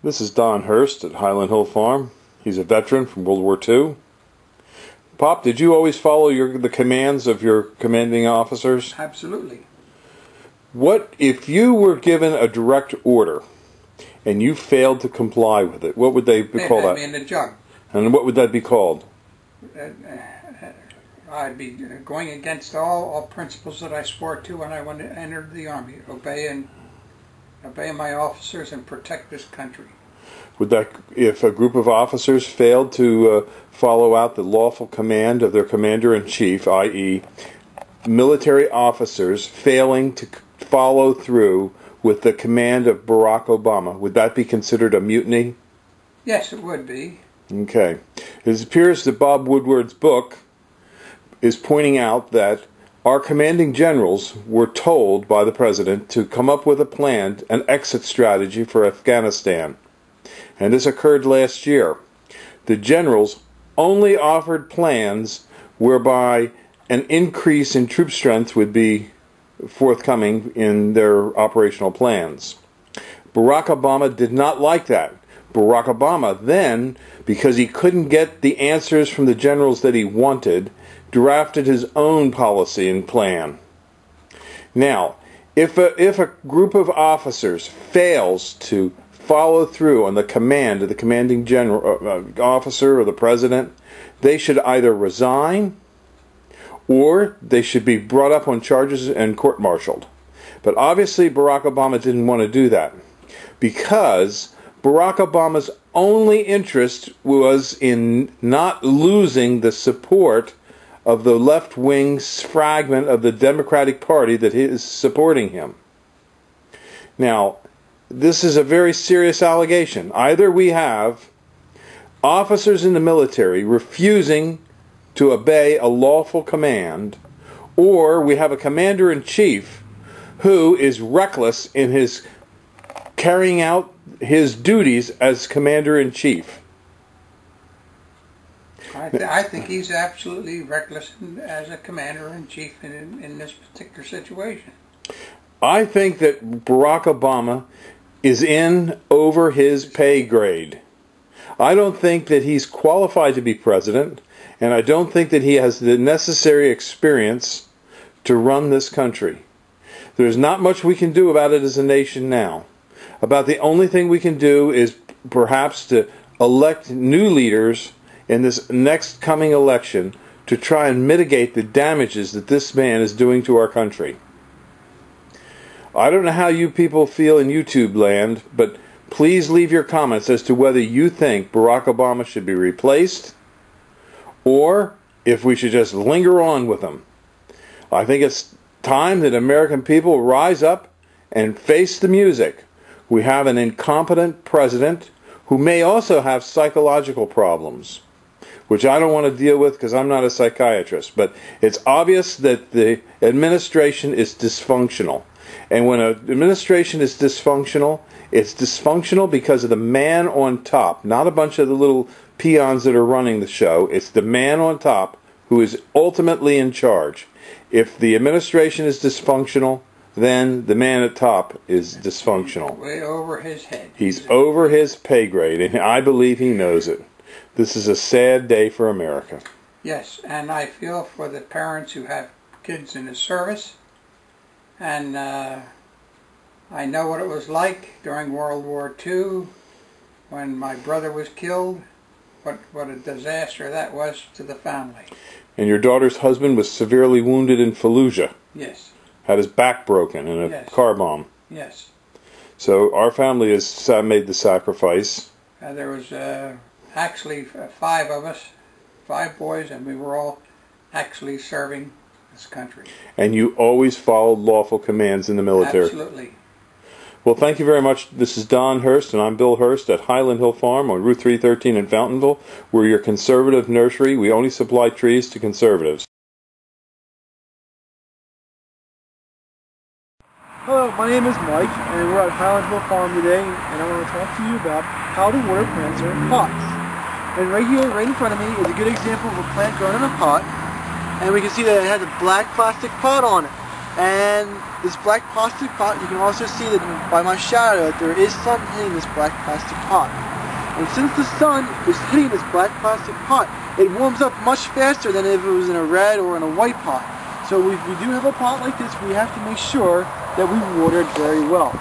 This is Don Hurst at Highland Hill Farm. He's a veteran from World War II. Pop, did you always follow the commands of your commanding officers? Absolutely. What if you were given a direct order and you failed to comply with it? What would they call that? They'd have me in the jug. And what would that be called? I'd be going against all principles that I swore to when I entered the Army. Obey my officers and protect this country. Would that, if a group of officers failed to follow out the lawful command of their commander-in-chief, i.e., military officers failing to follow through with the command of Barack Obama, would that be considered a mutiny? Yes, it would be. Okay. It appears that Bob Woodward's book is pointing out that our commanding generals were told by the president to come up with a plan, an exit strategy for Afghanistan. And this occurred last year. The generals only offered plans whereby an increase in troop strength would be forthcoming in their operational plans. Barack Obama did not like that. Barack Obama then, because he couldn't get the answers from the generals that he wanted, drafted his own policy and plan. Now, if a group of officers fails to follow through on the command of the commanding general officer or the president, they should either resign or they should be brought up on charges and court-martialed. But obviously Barack Obama didn't want to do that because Barack Obama's only interest was in not losing the support of the left-wing fragment of the Democratic Party that is supporting him. Now, this is a very serious allegation. Either we have officers in the military refusing to obey a lawful command, or we have a commander-in-chief who is reckless in his carrying out his duties as commander-in-chief. I think he's absolutely reckless as a commander-in-chief in this particular situation. I think that Barack Obama is in over his pay grade. I don't think that he's qualified to be president, and I don't think that he has the necessary experience to run this country. There's not much we can do about it as a nation now. About the only thing we can do is perhaps to elect new leaders in this next coming election to try and mitigate the damages that this man is doing to our country. I don't know how you people feel in YouTube land, but please leave your comments as to whether you think Barack Obama should be replaced or if we should just linger on with him. I think it's time that American people rise up and face the music. We have an incompetent president who may also have psychological problems, which I don't want to deal with because I'm not a psychiatrist. But it's obvious that the administration is dysfunctional. And when an administration is dysfunctional, it's dysfunctional because of the man on top, not a bunch of the little peons that are running the show. It's the man on top who is ultimately in charge. If the administration is dysfunctional, then the man at top is dysfunctional. Way over his head. He's over his pay grade, and I believe he knows it. This is a sad day for America. Yes, and I feel for the parents who have kids in the service. And I know what it was like during World War II when my brother was killed. What a disaster that was to the family. And your daughter's husband was severely wounded in Fallujah. Yes. Had his back broken in a car bomb. Yes. So our family has made the sacrifice. There was actually 5 of us, 5 boys, and we were all actually serving this country. And you always followed lawful commands in the military? Absolutely. Well, thank you very much. This is Don Hurst, and I'm Bill Hurst at Highland Hill Farm on Route 313 in Fountainville. We're your conservative nursery. We only supply trees to conservatives. Hello, my name is Mike, and we're at Highland Hill Farm today, and I want to talk to you about how to water plants are in pots. And right here, right in front of me, is a good example of a plant grown in a pot, and we can see that it has a black plastic pot on it. And this black plastic pot, you can also see that by my shadow that there is sun hitting this black plastic pot. And since the sun is hitting this black plastic pot, it warms up much faster than if it was in a red or in a white pot. So if we do have a pot like this, we have to make sure that we water it very well.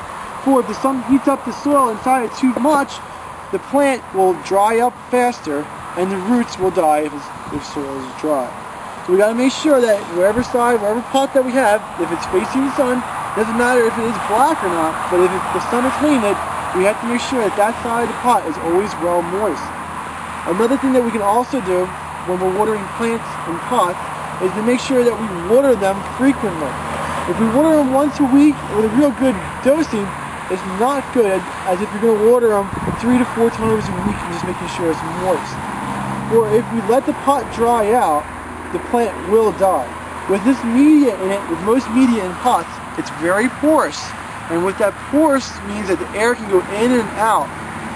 For if the sun heats up the soil inside it too much, the plant will dry up faster and the roots will die if soil is dry. So we got to make sure that wherever pot that we have, if it's facing the sun, doesn't matter if it is black or not, but if the sun is hitting it, we have to make sure that that side of the pot is always well moist. Another thing that we can also do when we're watering plants in pots is to make sure that we water them frequently. If we water them once a week with a real good dosing, it's not good as if you're going to water them 3 to 4 times a week and just making sure it's moist. Or if we let the pot dry out, the plant will die. With this media in it, with most media in pots, it's very porous. And with that porous means that the air can go in and out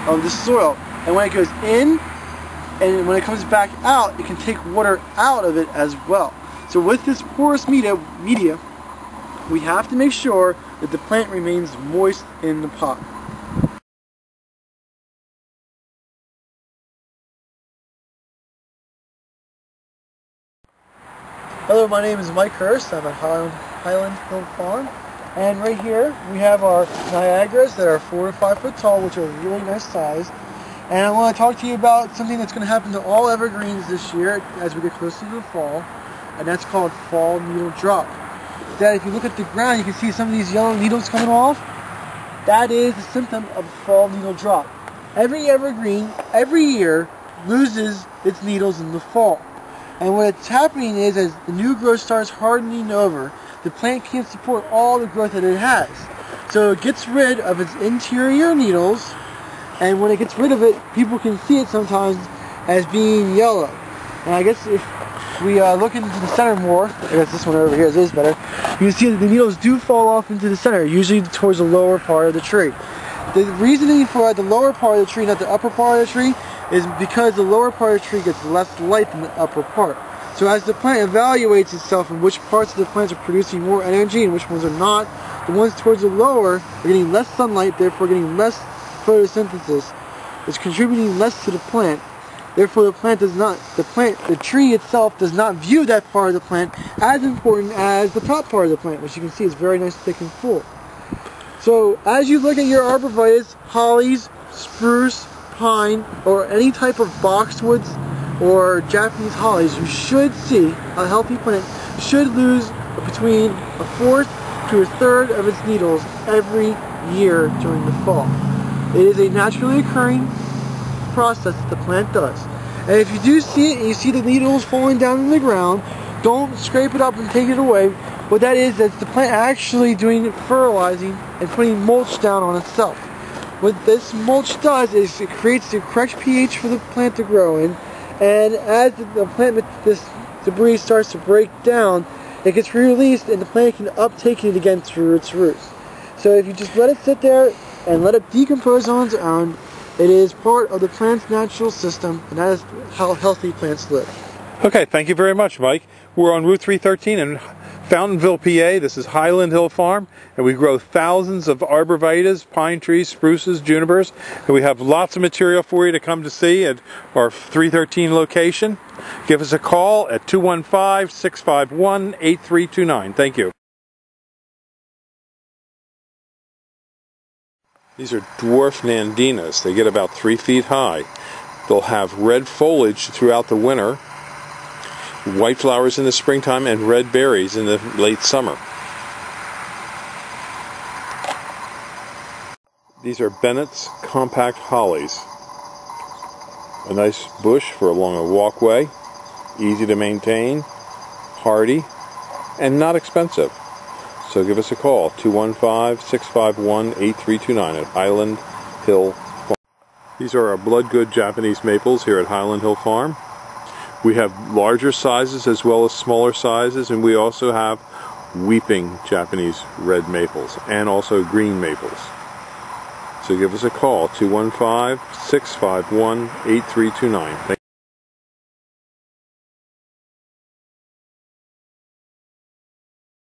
of the soil. And when it goes in, and when it comes back out, it can take water out of it as well. So with this porous media, we have to make sure that the plant remains moist in the pot. Hello, my name is Mike Hurst. I'm at Highland Hill Farm. And right here we have our Niagaras that are 4 to 5 foot tall, which are really nice size. And I want to talk to you about something that's going to happen to all evergreens this year as we get closer to the fall, and that's called fall needle drop. That if you look at the ground, you can see some of these yellow needles coming off. That is a symptom of fall needle drop. Every evergreen, every year, loses its needles in the fall. And what's happening is, as the new growth starts hardening over, the plant can't support all the growth that it has. So it gets rid of its interior needles, and when it gets rid of it, people can see it sometimes as being yellow. And I guess if we look into the center more, I guess this one over here is better, you can see that the needles do fall off into the center, usually towards the lower part of the tree. The reasoning for the lower part of the tree, not the upper part of the tree, is because the lower part of the tree gets less light than the upper part. So as the plant evaluates itself and which parts of the plants are producing more energy and which ones are not, the ones towards the lower are getting less sunlight, therefore getting less photosynthesis. It's contributing less to the plant. Therefore the tree itself does not view that part of the plant as important as the top part of the plant, which you can see is very nice, thick and full. So as you look at your arborvitaes, hollies, spruce, pine, or any type of boxwoods or Japanese hollies, you should see a healthy plant should lose between 1/4 to 1/3 of its needles every year during the fall. It is a naturally occurring process that the plant does. And if you do see it and you see the needles falling down in the ground, don't scrape it up and take it away. What that is, that's the plant actually doing fertilizing and putting mulch down on itself. What this mulch does is it creates the correct pH for the plant to grow in, and as this debris starts to break down, it gets released and the plant can uptake it again through its roots. So if you just let it sit there and let it decompose on its own, it is part of the plant's natural system, and that is how healthy plants live. Okay, thank you very much, Mike. We're on Route 313 in Fountainville, PA. This is Highland Hill Farm, and we grow thousands of arborvitaes, pine trees, spruces, junipers, and we have lots of material for you to come to see at our 313 location. Give us a call at 215-651-8329. Thank you. These are dwarf nandinas. They get about 3 feet high. They'll have red foliage throughout the winter, white flowers in the springtime, and red berries in the late summer. These are Bennett's compact hollies. A nice bush for along a walkway, easy to maintain, hardy, and not expensive. So give us a call, 215-651-8329 at Highland Hill Farm. These are our blood good Japanese maples here at Highland Hill Farm. We have larger sizes as well as smaller sizes, and we also have weeping Japanese red maples and also green maples. So give us a call, 215-651-8329.